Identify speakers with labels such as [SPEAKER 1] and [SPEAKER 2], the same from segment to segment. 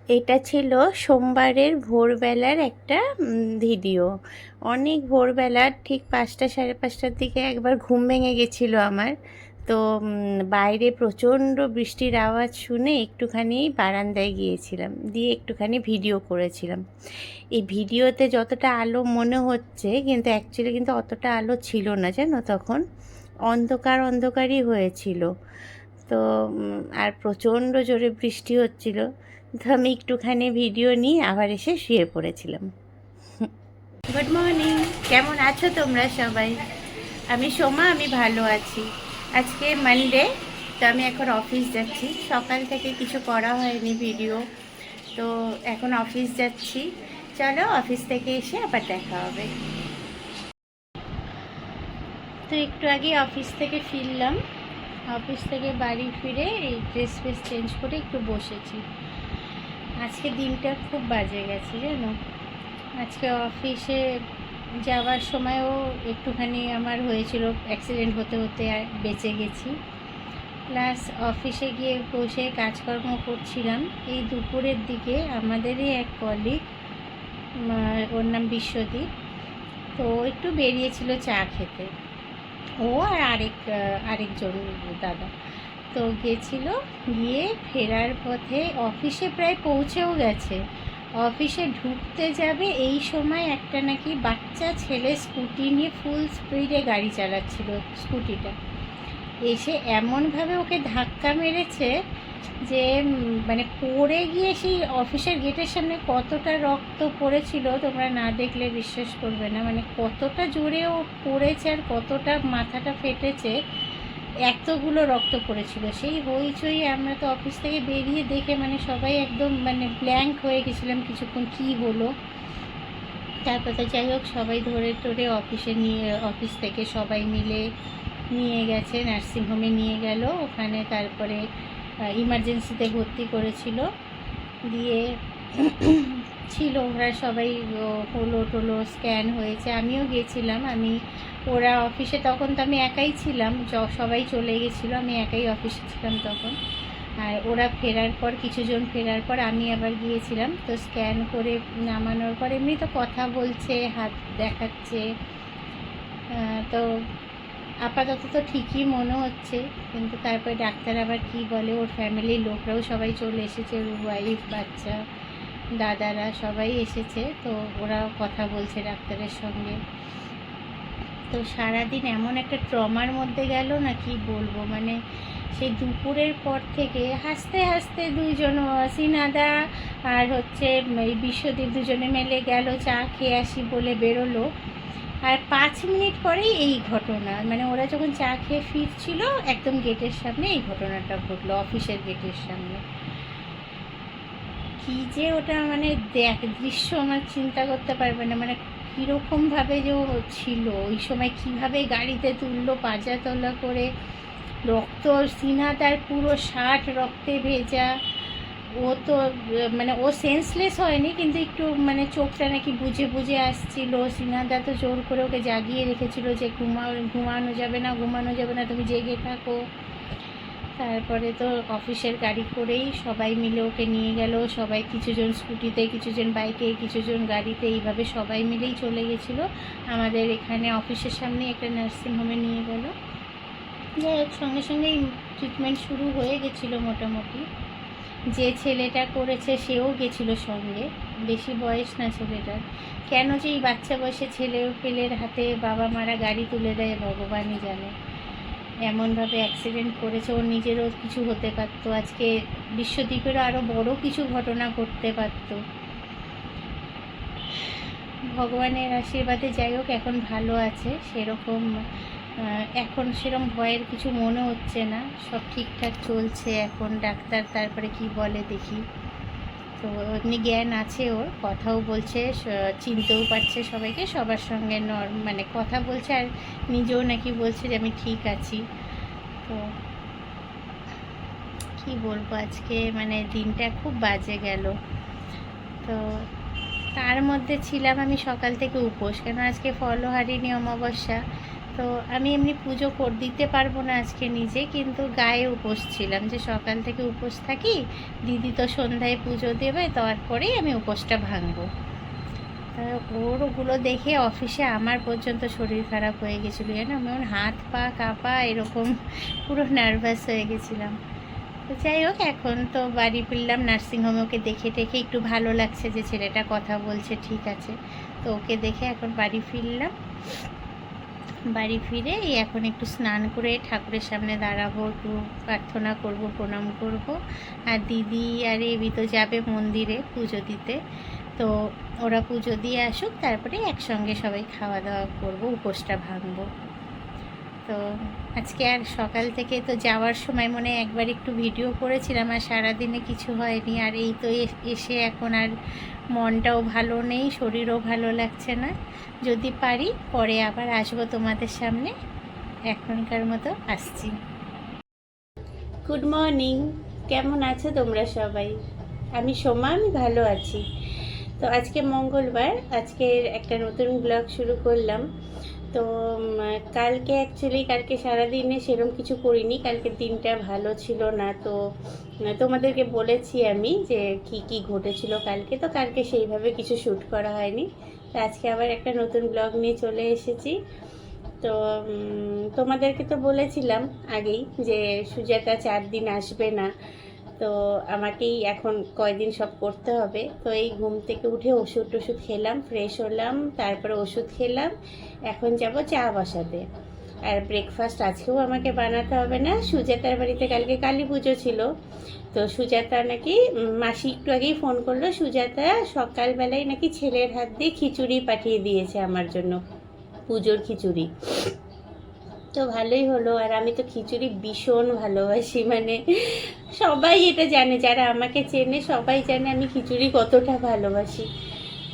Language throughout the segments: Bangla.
[SPEAKER 1] এটা ছিল সোমবারের ভোরবেলার একটা ভিডিও। অনেক ভোরবেলা ঠিক 5টা সাড়ে 5টার দিকে একবার ঘুম ভেঙে গেছিলো আমার। তো বাইরে প্রচণ্ড বৃষ্টির আওয়াজ শুনে একটুখানি বারান্দায় গিয়েছিলাম, দিয়ে একটুখানি ভিডিও করেছিলাম। এই ভিডিওতে যতটা আলো মনে হচ্ছে কিন্তু অ্যাকচুয়ালি কিন্তু অতটা আলো ছিল না, জানো, তখন অন্ধকার অন্ধকারই হয়েছিল। তো আর প্রচণ্ড জোরে বৃষ্টি হচ্ছিল। তো আমি একটুখানি ভিডিও নিয়ে আবার এসে শুয়ে পড়েছিলাম। গুড মর্নিং, কেমন আছো তোমরা সবাই? আমি সোমা, আমি ভালো আছি। আজকে মানডে, তো আমি এখন অফিস যাচ্ছি। সকাল থেকে কিছু করা হয়নি ভিডিও, তো এখন অফিস যাচ্ছি। চলো অফিস থেকে এসে আবার দেখা হবে। তো একটু আগে অফিস থেকে ফিরলাম। অফিস থেকে বাড়ি ফিরে এই ড্রেস ফ্রেস চেঞ্জ করে একটু বসেছি। আজকে দিনটা খুব বাজে গেছে, জানো। আজকে অফিসে যাওয়ার সময়ও একটুখানি আমার হয়েছিল, অ্যাক্সিডেন্ট হতে হতে বেঁচে গেছি। প্লাস অফিসে গিয়ে বসে কাজকর্ম করছিলাম। এই দুপুরের দিকে আমাদেরই এক কলিগ, ওর নাম বিশ্বদীপ, তো একটু বেরিয়েছিল চা খেতে। ও আর আরেকজন দাদা তো গেছিল। গিয়ে ফেরার পথে অফিসে প্রায় পৌঁছেও গেছে। অফিসে ঢুকতে যাবে এই সময় একটা নাকি বাচ্চা ছেলে স্কুটি নিয়ে ফুল স্পিডে গাড়ি চালাচ্ছিল, স্কুটিটা এসে এমনভাবে ওকে ধাক্কা মেরেছে যে মানে পড়ে গিয়ে সেই অফিসের গেটের সামনে কতটা রক্ত পড়েছিল তোমরা না দেখলে বিশ্বাস করবে না। মানে কতটা জোরে ও পড়েছে আর কতটা মাথাটা ফেটেছে, এতগুলো রক্ত পড়েছিল। সেই হইচই, আমরা তো অফিস থেকে বেরিয়ে দেখে মানে সবাই একদম মানে ব্ল্যাঙ্ক হয়ে গেছিলাম কিছুক্ষণ, কী হলো। তারপর তো যাই হোক সবাই ধরে টরে অফিস থেকে সবাই মিলে নিয়ে গেছে, নার্সিংহোমে নিয়ে গেল। ওখানে তারপরে ইমার্জেন্সিতে ভর্তি করেছিল। দিয়ে ছিল ওরা সবাই, হলো টোলো স্ক্যান হয়েছে, আমিও গিয়েছিলাম। ওরা অফিসে তখন তো আমি একাই ছিলাম, সবাই চলে গেছিলো, আমি একাই অফিসে ছিলাম তখন। আর ওরা কিছুজন ফেরার পর আমি আবার গিয়েছিলাম। তো স্ক্যান করে নামানোর পর এমনি তো কথা বলছে, হাত দেখাচ্ছে। তো আপাতত তো ঠিকই মনে হচ্ছে, কিন্তু তারপরে ডাক্তার আবার কি বলে, ওর ফ্যামিলির লোকরাও সবাই চলে এসেছে, ওর ওয়াইফ, বাচ্চা, দাদারা সবাই এসেছে। তো ওরাও কথা বলছে ডাক্তারের সঙ্গে। তো সারাদিন এমন একটা ট্রমার মধ্যে গেল না, কি বলবো। মানে সেই দুপুরের পর থেকে হাসতে হাসতে দুইজন, সিনাদা আর এই বিশ্বদীপ, দুজনে মিলে গেল চা খেয়ে আসি বলে বেরোলো। আর 5 মিনিট পরেই এই ঘটনা, মানে ওরা যখন চা খেয়ে ফিরছিল একদম গেটের সামনে এই ঘটনাটা ঘটলো, অফিসের গেটের সামনে। কি যে ওটা মানে দৃশ্য আমার চিন্তা করতে পারবে না। মানে কীরকমভাবে যে ও ছিল ওই সময়, কীভাবে গাড়িতে তুললো পাজাতলা করে, রক্ত, সিনা তার পুরো শার্ট রক্তে ভেজা। ও তো মানে ও সেন্সলেস হয়নি, কিন্তু একটু মানে চোখটা নাকি বুঝে বুঝে আসছিল। সিনাদা তো জোর করে ওকে জাগিয়ে রেখেছিল যে ঘুমানো যাবে না, তুমি জেগে থাকো। তারপরে তো অফিসের গাড়ি করেই সবাই মিলে ওকে নিয়ে গেল। সবাই কিছুজন স্কুটিতে, কিছুজন বাইকে, কিছুজন গাড়িতে, এইভাবে সবাই মিলেই চলে গেছিলো। আমাদের এখানে অফিসের সামনে একটা নার্সিংহোমে নিয়ে গেল। যাই হোক সঙ্গে সঙ্গেই ট্রিটমেন্ট শুরু হয়ে গেছিলো মোটামুটি। যে ছেলেটা করেছে সেও গেছিলো সঙ্গে, বেশি বয়স না ছেলেটার। কেন যে এই বাচ্চা বয়সে পেলের হাতে বাবা মারা গাড়ি তুলে দেয় ভগবানই জানে। এমনভাবে অ্যাক্সিডেন্ট করেছে, ওর নিজেরও কিছু হতে পারতো, আজকে বিশ্বদ্বীপেরও আরও বড় কিছু ঘটনা ঘটতে পারতো। ভগবানের আশীর্বাদে যাই হোক এখন ভালো আছে। এখন সেরকম ভয়ের কিছু মনে হচ্ছে না, সব ঠিকঠাক চলছে এখন। ডাক্তার তারপরে কি বলে দেখি। তো এমনি জ্ঞান আছে, ওর কথাও বলছে, চিনতেও পারছে সবাইকে, সবার সঙ্গে মানে কথা বলছে, আর নিজেও নাকি বলছে যে আমি ঠিক আছি। তো কি বলবো, আজকে মানে দিনটা খুব বাজে গেল। তো তার মধ্যে ছিলাম আমি সকাল থেকে উপোস, কেন আজকে ফলহারিণী অমাবস্যা। তো আমি এমনি পুজো দিতে পারবো না আজকে নিজে, কিন্তু গায়ে উপোস ছিলাম, যে সকাল থেকে উপোস থাকি, দিদি তো সন্ধ্যায় পুজো দেবে, তারপরেই আমি উপোসটা ভাঙবো। ওর ওগুলো দেখে অফিসে আমার পর্যন্ত শরীর খারাপ হয়ে গেছিলো, জানো, আমি ওর হাত পা কাঁপা এরকম পুরো নার্ভাস হয়ে গেছিলাম। তো যাই হোক, এখন তো বাড়ি ফিরলাম, নার্সিংহোমে ওকে দেখে টেখে একটু ভালো লাগছে যে ছেলেটা কথা বলছে, ঠিক আছে। তো ওকে দেখে এখন বাড়ি ফিরলাম। বাড়ি ফিরে এই এখন একটু স্নান করে ঠাকুরের সামনে দাঁড়াবো, একটু প্রার্থনা করব, প্রণাম করব। আর দিদি আর এবি তো যাবে মন্দিরে পুজো দিতে, তো ওরা পুজো দিয়ে আসুক, তারপরে একসঙ্গে সবাই খাওয়া দাওয়া করবো, উপোসটা ভাঙবো। তো আজকে আর সকাল থেকে তো যাওয়ার সময় মনে একবার একটু ভিডিও করেছিলাম, আর সারাদিনে কিছু হয়নি। আর এই তো এসে এখন আর মনটাও ভালো নেই, শরীরও ভালো লাগছে না। যদি পারি পরে আবার আসবো তোমাদের সামনে, এখনকার মতো আসছি। গুড মর্নিং, কেমন আছো তোমরা সবাই? আমি সোমা, আমি ভালো আছি। তো আজকে মঙ্গলবার, আজকে একটা নতুন ব্লগ শুরু করলাম। তো কালকে সারাদিনে সেরকম কিছু করিনি, কালকের দিনটা ভালো ছিল না। তো তোমাদেরকে বলেছি আমি যে কি কি ঘটেছিল কালকে, তো কালকে সেইভাবে কিছু শ্যুট করা হয়নি। তো আজকে আবার একটা নতুন ব্লগ নিয়ে চলে এসেছি। তো তোমাদেরকে তো বলেছিলাম আগেই যে সুজাতা 4 দিন আসবে না, তো আমাকেই এখন কয়দিন সব করতে হবে। তো এই ঘুম থেকে উঠে ওষুধ খেলাম, ফ্রেশ হলাম, তারপরে ওষুধ খেলাম, এখন যাব চা বসাতে। আর ব্রেকফাস্ট আজকেও আমাকে বানাতে হবে না, সুজাতার বাড়িতে কালকে কালী পুজো ছিল। তো সুজাতা নাকি, মাসি একটু আগেই ফোন করলো, সুজাতা সকালবেলায় নাকি ছেলের হাত দিয়ে খিচুড়ি পাঠিয়ে দিয়েছে আমার জন্য, পুজোর খিচুড়ি। তো ভালোই হলো। আর আমি তো খিচুড়ি ভীষণ ভালোবাসি, মানে সবাই এটা জানে, যারা আমাকে চেনে সবাই জানে আমি খিচুড়ি কতটা ভালোবাসি।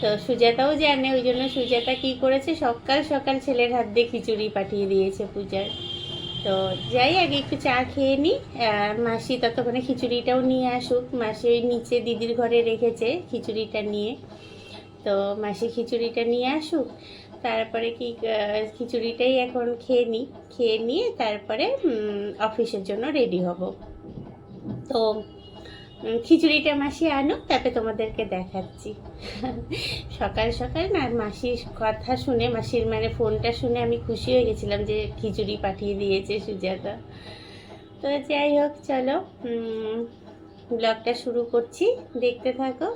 [SPEAKER 1] তো সুজাতাও জানে, ওই জন্য সুজাতা কী করেছে, সকাল সকাল ছেলের হাত দিয়ে খিচুড়ি পাঠিয়ে দিয়েছে পূজার। তো যাই আগে একটু চা খেয়ে নিই, মাসি ততক্ষণে খিচুড়িটাও নিয়ে আসুক। মাসি ওই নিচে দিদির ঘরে রেখেছে খিচুড়িটা নিয়ে, তো মাসি খিচুড়িটা নিয়ে আসুক, তারপরে কি খিচুড়িটাই এখন খেয়ে নিয়ে তারপরে অফিসের জন্য রেডি হব। তো খিচুড়িটা মাসি আনুক, তারপরে তোমাদেরকে দেখাচ্ছি। সকাল সকাল না, মাসির কথা শুনে, মাসির মানে ফোনটা শুনে আমি খুশি হয়ে গেছিলাম যে খিচুড়ি পাঠিয়ে দিয়েছে সুজাতা। তো যাই হোক, চলো ব্লগটা শুরু করছি, দেখতে থাকো।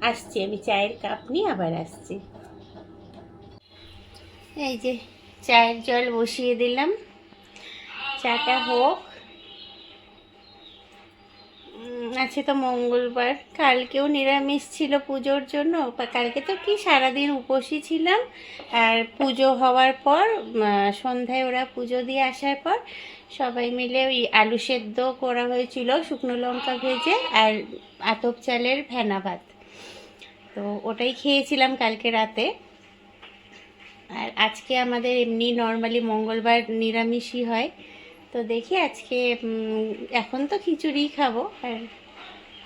[SPEAKER 1] আসছি, আমি চায়ের কাপ নিয়ে আবার আসছি। এই যে চায়ের জল বসিয়ে দিলাম, চাটা হোক। আজকে তো মঙ্গলবার, কালকেও নিরামিষ ছিল পুজোর জন্য, কালকে তো কি সারাদিন উপোসই ছিলাম। আর পুজো হওয়ার পর সন্ধ্যায় ওরা পুজো দিয়ে আসার পর সবাই মিলে ওই আলু সেদ্ধ করা হয়েছিল শুকনো লঙ্কা ভেজে, আর আতপ চালের ফেনা ভাত, তো ওটাই খেয়েছিলাম কালকে রাতে। আর আজকে আমাদের এমনি নর্মালি মঙ্গলবার নিরামিষই হয়। তো দেখি আজকে এখন তো খিচুড়ি খাবো, আর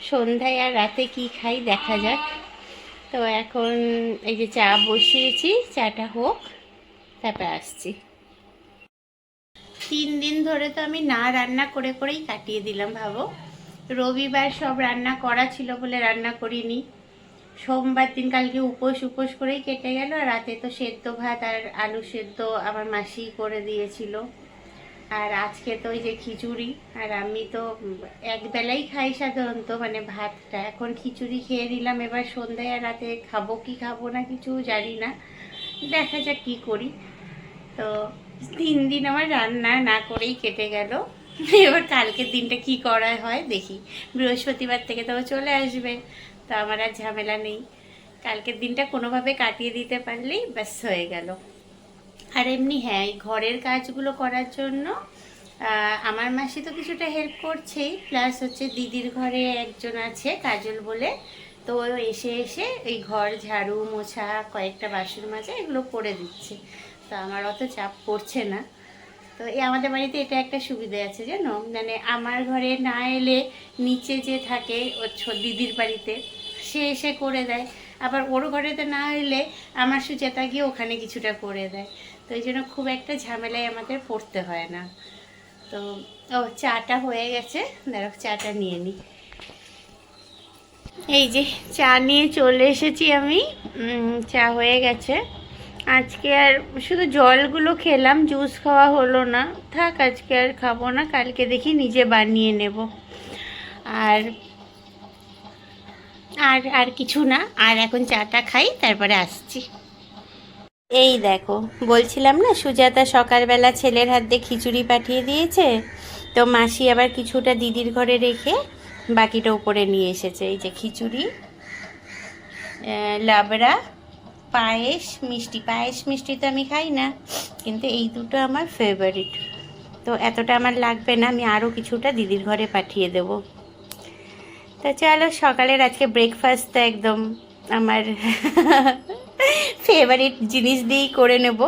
[SPEAKER 1] সন্ধ্যায় আর রাতে কি খাই দেখা যাক। তো এখন এই যে চা বসিয়েছি, চাটা হোক, তারপর আসছি। 3 দিন ধরে তো আমি না রান্না করে করেই কাটিয়ে দিলাম, ভাবো। রবিবার সব রান্না করা ছিল বলে রান্না করিনি, সোমবার দিন কালকে উপোস করেই কেটে গেল। আর রাতে তো সেদ্ধ ভাত আর আলু সেদ্ধ আমার মাসি করে দিয়েছিল। আর আজকে তো ওই যে খিচুড়ি, আর আমি তো একবেলাই খাই সাধারণত, মানে ভাতটা। এখন খিচুড়ি খেয়ে নিলাম, এবার সন্ধ্যায় আর রাতে খাবো কি খাবো না কিছু জানি না, দেখা যাক কী করি। তো 3 দিন আমার রান্না না করেই কেটে গেল। এবার কালকের দিনটা কি করা হয় দেখি, বৃহস্পতিবার থেকে তো চলে আসবে, তো আমার আর ঝামেলা নেই। কালকের দিনটা কোনোভাবে কাটিয়ে দিতে পারলেই ব্যাস হয়ে গেল। আর এমনি হ্যাঁ, এই ঘরের কাজগুলো করার জন্য আমার মাসি তো কিছুটা হেল্প করছেই, প্লাস হচ্ছে দিদির ঘরে একজন আছে কাজল বলে, তো এসে এই ঘর ঝাড়ু মোছা, কয়েকটা বাসন মাজা এগুলো করে দিচ্ছে। তো আমার অত চাপ পড়ছে না। তো এই আমাদের বাড়িতে এটা একটা সুবিধা আছে জানো, মানে আমার ঘরে না এলে নিচে যে থাকে ওর দিদির বাড়িতে, সে এসে করে দেয়। আবার ওর ঘরেতে না এলে আমার সুজাতা গিয়ে ওখানে কিছুটা করে দেয়। তো এই জন্য খুব একটা ঝামেলায় আমাদের পড়তে হয় না। তো চাটা হয়ে গেছে, দাঁড়াও চাটা নিয়ে নিই। এই যে চা নিয়ে চলে এসেছি আমি। চা হয়ে গেছে। আজকে আর শুধু জলগুলো খেলাম, জুস খাওয়া হলো না। থাক, আজকে আর খাবো না, কালকে দেখি নিজে বানিয়ে নেব। আর আর আর কিছু না, আর এখন চাটা খাই, তারপরে আসছি। এই দেখো, বলছিলাম না সুজাতা সকালবেলা ছেলের হাত দিয়ে খিচুড়ি পাঠিয়ে দিয়েছে, তো মাসি আবার কিছুটা দিদির ঘরে রেখে বাকিটা উপরে নিয়ে এসেছে। এই যে খিচুড়ি, লাবড়া, পায়েস, মিষ্টি। পায়েস মিষ্টি তো আমি খাই না, কিন্তু এই দুটো আমার ফেভারিট। তো এতটা আমার লাগবে না, আমি আরও কিছুটা দিদির ঘরে পাঠিয়ে দেব। তো চলো, সকালের আজকে ব্রেকফাস্ট তো একদম আমার ফেভারিট জিনিস দিয়েই করে নেব।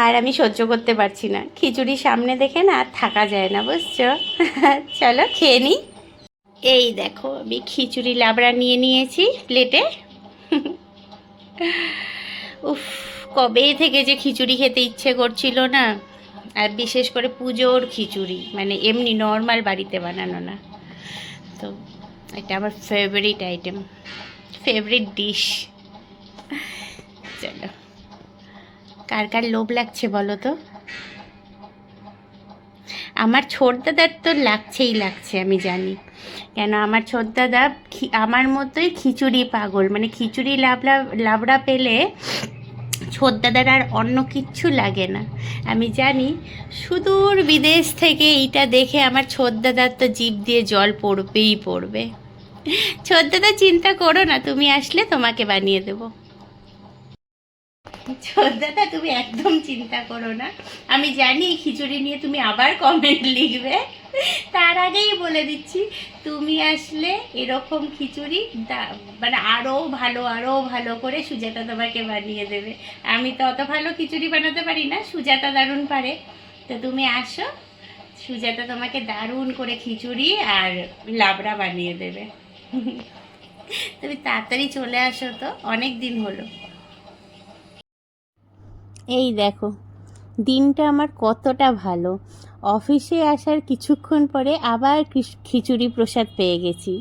[SPEAKER 1] আর আমি সহ্য করতে পারছি না, খিচুড়ি সামনে দেখে না আর থাকা যায় না, বুঝছো? চলো খেয়ে নিই। এই দেখো, আমি খিচুড়ি লাবড়া নিয়ে নিয়েছি প্লেটে। উফ, কবে থেকে যে খিচুড়ি খেতে ইচ্ছে করছিল না, আর বিশেষ করে পুজোর খিচুড়ি, মানে এমনি নর্মাল বাড়িতে বানানো না। তো এটা আমার ফেভারিট আইটেম, ফেভারিট ডিশ। চলো, কার কার লোভ লাগছে বলো তো? আমার ছোটদাদার তো লাগছেই লাগছে, আমি জানি। কেন, আমার ছোটদাদা আমার মতোই খিচুড়ি পাগল, মানে খিচুড়ি লাবড়া পেলে ছোটদাদার আর অন্য কিচ্ছু লাগে না। আমি জানি সুদূর বিদেশ থেকে এইটা দেখে আমার ছোটদাদার তো জিভ দিয়ে জল পড়বেই পড়বে। ছোটদাদা, চিন্তা করো না, তুমি আসলে তোমাকে বানিয়ে দেবো। ছোটদাদা, তুমি একদম চিন্তা করো না, আমি জানি খিচুড়ি নিয়ে তুমি আবার কমেন্ট লিখবে। তার আগেই বলে দিচ্ছি, তুমি আসলে এরকম খিচুড়ি মানে আরও ভালো করে সুজাতা তোমাকে বানিয়ে দেবে। আমি তো অত ভালো খিচুড়ি বানাতে পারি না, সুজাতা দারুণ পারে। তো তুমি আসো, সুজাতা তোমাকে দারুণ করে খিচুড়ি আর লাবড়া বানিয়ে দেবে। তুমি তাড়াতাড়ি চলে আসো, তো অনেক দিন হলো। এই দেখো, দিনটা আমার কতটা ভালো। অফিসে আসার কিছুক্ষণ পরে আবার খিচুড়ি প্রসাদ পেয়ে গেছি।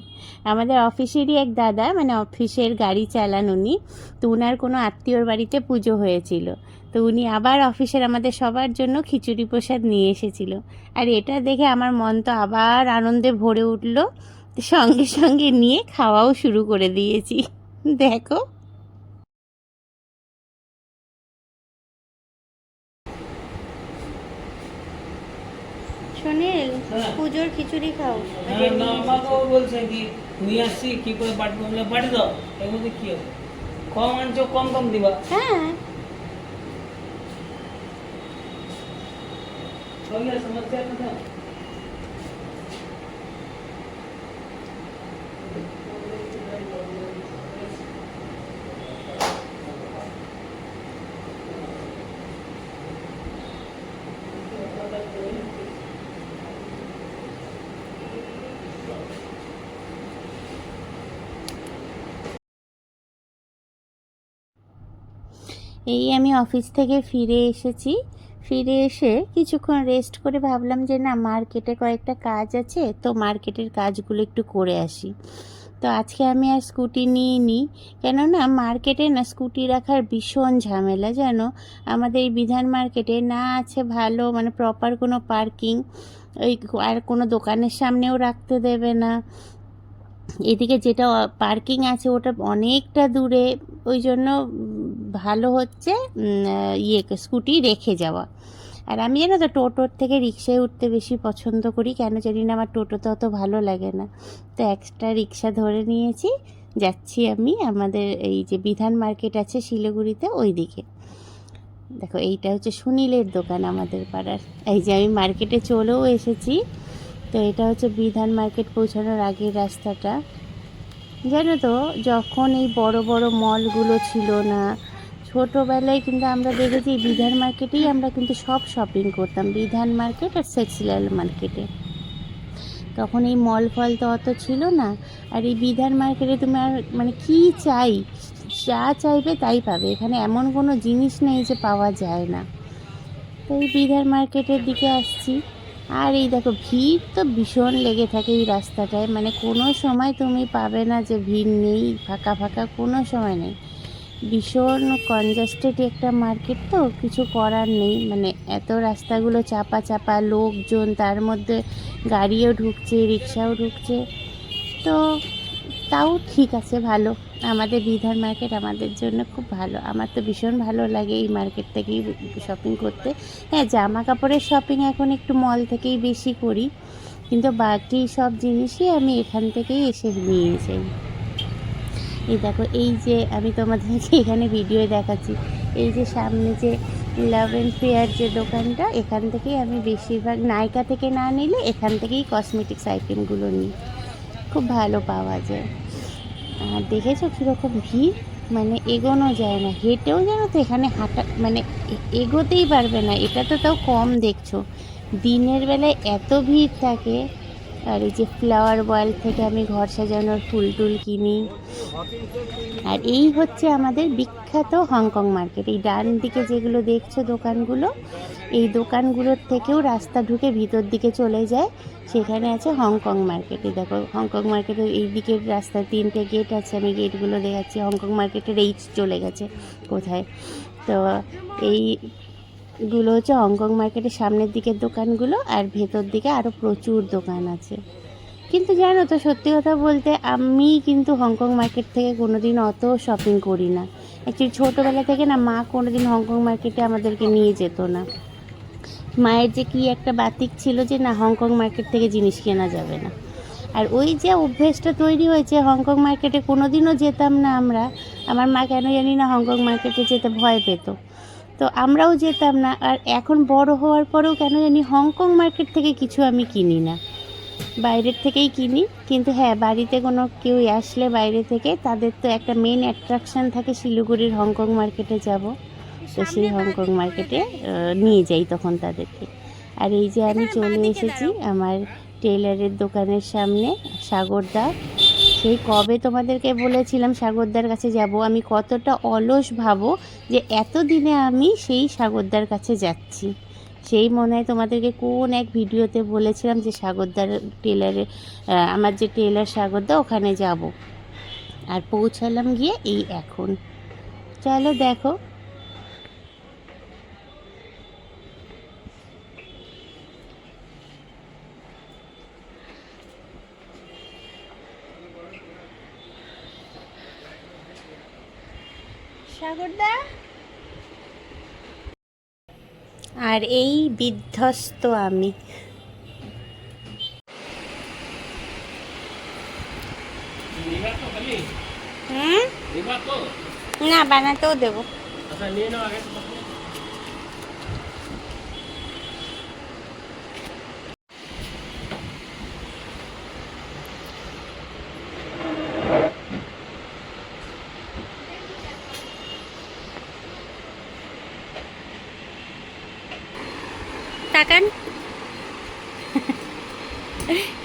[SPEAKER 1] আমাদের অফিসেরই এক দাদা, মানে অফিসের গাড়ি চালান উনি, তো উনার কোনো আত্মীয়র বাড়িতে পুজো হয়েছিল, তো উনি আবার অফিসের আমাদের সবার জন্য খিচুড়ি প্রসাদ নিয়ে এসেছিল। আর এটা দেখে আমার মন তো আবার আনন্দে ভরে উঠল, সঙ্গে সঙ্গে নিয়ে খাওয়াও শুরু করে দিয়েছি। দেখো, সুনীল, পুজোর খিচুড়ি খাও।
[SPEAKER 2] না, আমাকেও বলছে কি নিয়ে আসছি, কি করে পাঠবো, পাঠিয়ে দাও, এর মধ্যে কি হবে? কম আনছো, কম কম দিবা।
[SPEAKER 1] হ্যাঁ,
[SPEAKER 2] সমস্যা না।
[SPEAKER 1] এই আমি অফিস থেকে ফিরে এসেছি। ফিরে এসে কিছুক্ষণ রেস্ট করে ভাবলাম যে না, মার্কেটে কয়েকটা কাজ আছে, তো মার্কেটের কাজগুলো একটু করে আসি। তো আজকে আমি আর স্কুটি নিয়ে নিই, কেননা মার্কেটে না স্কুটি রাখার ভীষণ ঝামেলা, জানো। আমাদের এই বিধান মার্কেটে না আছে ভালো, মানে প্রপার কোনো পার্কিং, ওই আর কোনো দোকানের সামনেও রাখতে দেবে না। এদিকে যেটা পার্কিং আছে ওটা অনেকটা দূরে, ওই জন্য ভালো হচ্ছে স্কুটি রেখে যাওয়া। আর আমি জানো তো, টোটোর থেকে রিক্সায় উঠতে বেশি পছন্দ করি, কেন জানি না, আমার টোটোতে অত ভালো লাগে না। তো একটা রিক্সা ধরে নিয়েছি, যাচ্ছি আমি আমাদের এই যে বিধান মার্কেট আছে শিলিগুড়িতে, ওই দিকে। দেখো, এইটা হচ্ছে সুনীলের দোকান আমাদের পাড়ার। এই যে আমি মার্কেটে চলেও এসেছি। তো এটা হচ্ছে বিধান মার্কেট পৌঁছানোর আগের রাস্তাটা। জানো তো, যখন এই বড় বড় মলগুলো ছিল না, ছোটোবেলায় কিন্তু আমরা দেখেছি বিধান মার্কেটেই আমরা কিন্তু সব শপিং করতাম, বিধান মার্কেট আর সেক্সিলাল মার্কেটে। তখন এই মল ফল তো অত ছিল না, আর এই বিধান মার্কেটে তুমি আর মানে কী চাই যা চাইবে তাই পাবে, এখানে এমন কোনো জিনিস নেই যে পাওয়া যায় না। তো এই বিধার মার্কেটের দিকে আসছি। আর এই দেখো ভিড় তো ভীষণ লেগে থাকে এই রাস্তাটায়, মানে কোনো সময় তুমি পাবে না যে ভিড় নেই, ফাঁকা ফাঁকা কোনো সময় নেই। ভীষণ কনজাস্টেড একটা মার্কেট, তো কিছু করার নেই, মানে এত রাস্তাগুলো চাপা চাপা, লোকজন, তার মধ্যে গাড়িও ঢুকছে, রিক্সাও ঢুকছে। তো তাও ঠিক আছে, ভালো। আমাদের বিধার মার্কেট আমাদের জন্য খুব ভালো, আমার তো ভীষণ ভালো লাগে এই মার্কেট থেকেই শপিং করতে। হ্যাঁ, জামা কাপড়ের শপিং এখন একটু মল থেকেই বেশি করি, কিন্তু বাকি সব জিনিসই আমি এখান থেকেই এসে নিয়ে যাই। এই দেখো, এই যে আমি তোমাদেরকে এখানে ভিডিও দেখাচ্ছি, এই যে সামনে যে লাভ অ্যান্ড ফেয়ার যে দোকানটা, এখান থেকেই আমি বেশিরভাগ, নাইকা থেকে না নিলে এখান থেকেই কসমেটিক্স আইটেমগুলো নিই, খুব ভালো পাওয়া যায়। আর দেখেছো কীরকম ভিড়, মানে এগোনো যায় না, হেঁটেও জানো তো এখানে হাঁটা মানে এগোতেই পারবে না, এটা তো তাও কম দেখছো, দিনের বেলায় এত ভিড় থাকে। আর এই যে ফ্লাওয়ার ওয়ার্ল্ড থেকে আমি ঘর সাজানোর ফুল টুল কিনি। আর এই হচ্ছে আমাদের বিখ্যাত হংকং মার্কেট, এই ডান দিকে যেগুলো দেখছো দোকানগুলো, এই দোকানগুলোর থেকেও রাস্তা ঢুকে ভিতর দিকে চলে যায়, সেখানে আছে হংকং মার্কেটে। দেখো হংকং মার্কেটের এই দিকের রাস্তায় 3টে গেট আছে, আমি গেটগুলো দেখাচ্ছি। হংকং মার্কেটের এই চলে গেছে কোথায়, তো এইগুলো হচ্ছে হংকং মার্কেটের সামনের দিকের দোকানগুলো, আর ভেতর দিকে আরও প্রচুর দোকান আছে। কিন্তু জানো তো, সত্যি কথা বলতে আমি কিন্তু হংকং মার্কেট থেকে কোনো দিন অত শপিং করি না। অ্যাকচুয়ালি ছোটোবেলা থেকে না, মা কোনো দিন হংকং মার্কেটে আমাদেরকে নিয়ে যেত না। মায়ের যে কী একটা বাতিক ছিল যে না, হংকং মার্কেট থেকে জিনিস কেনা যাবে না। আর ওই যে অভ্যেসটা তৈরি হয়েছে, হংকং মার্কেটে কোনো দিনও যেতাম না আমরা। আমার মা কেন জানি না হংকং মার্কেটে যেতে ভয় পেত, তো আমরাও যেতাম না। আর এখন বড় হওয়ার পরেও কেন জানি হংকং মার্কেট থেকে কিছু আমি কিনি না, বাইরের থেকেই কিনি। কিন্তু হ্যাঁ, বাড়িতে কোনো কেউ আসলে বাইরে থেকে, তাদের তো একটা মেন অ্যাট্রাকশান থাকে শিলিগুড়ির হংকং মার্কেটে যাব, তো সেই হংকং মার্কেটে নিয়ে যাই তখন তাদেরকে। আর এই যে আমি চলে এসেছি আমার টেলারের দোকানের সামনে, সাগরদা। সেই কবে তোমাদেরকে বলেছিলাম সাগরদার কাছে যাব, আমি কতটা অলস ভাবো যে এতদিনে আমি সেই সাগরদার কাছে যাচ্ছি। সেই মনে হয় তোমাদেরকে কোন এক ভিডিওতে বলেছিলাম যে সাগরদার টেলারে, আমার যে টেলার সাগরদা, ওখানে যাব। আর পৌঁছালাম গিয়ে এই এখন। চলো দেখো। সাগরদা, আর এই বিধ্বস্ত আমি। না, বানাতেও দেবো। তাকান,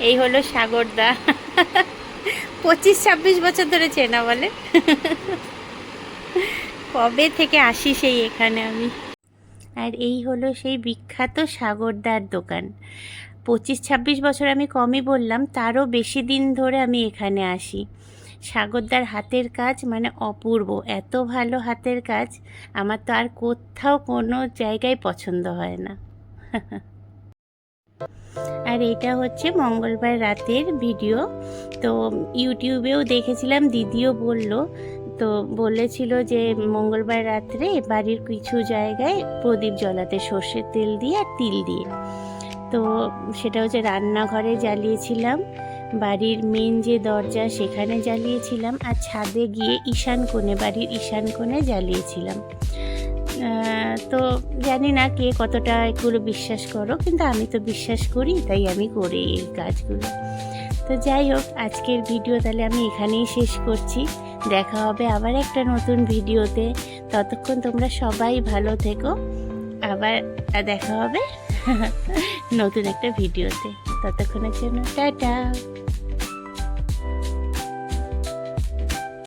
[SPEAKER 1] এই হলো সাগরদা। 25-26 বছর ধরে চেনা বলে। কবে থেকে আসি সেই এখানে আমি। আর এই হলো সেই বিখ্যাত সাগরদার দোকান। 25-26 বছর আমি কমই বললাম, তারও বেশি দিন ধরে আমি এখানে আসি। সাগরদার হাতের কাজ মানে অপূর্ব, এত ভালো হাতের কাজ আমার তো আর কোথাও কোনো জায়গায় পছন্দ হয় না। আর এটা হচ্ছে মঙ্গলবার রাতের ভিডিও, তো ইউটিউবেও দেখেছিলাম, দিদিও বলল, তো বলেছিল যে মঙ্গলবার রাত্রে বাড়ির কিছু জায়গায় প্রদীপ জ্বালাতে, সর্ষের তেল দিয়ে আর তিল দিয়ে। তো সেটা হচ্ছে রান্নাঘরে জ্বালিয়েছিলাম, বাড়ির মেন যে দরজা সেখানে জ্বালিয়েছিলাম, আর ছাদে গিয়ে ঈশান কোণে, বাড়ির ঈশান কোণে জ্বালিয়েছিলাম। তো জানি না কে কতটা এগুলো বিশ্বাস করো, কিন্তু আমি তো বিশ্বাস করি, তাই আমি করি এই কাজগুলো। তো যাই হোক, আজকের ভিডিও তাহলে আমি এখানেই শেষ করছি। দেখা হবে আবার একটা নতুন ভিডিওতে। ততক্ষণ তোমরা সবাই ভালো থেকো, আবার দেখা হবে নতুন একটা ভিডিওতে। ততক্ষণের জন্য টাটা।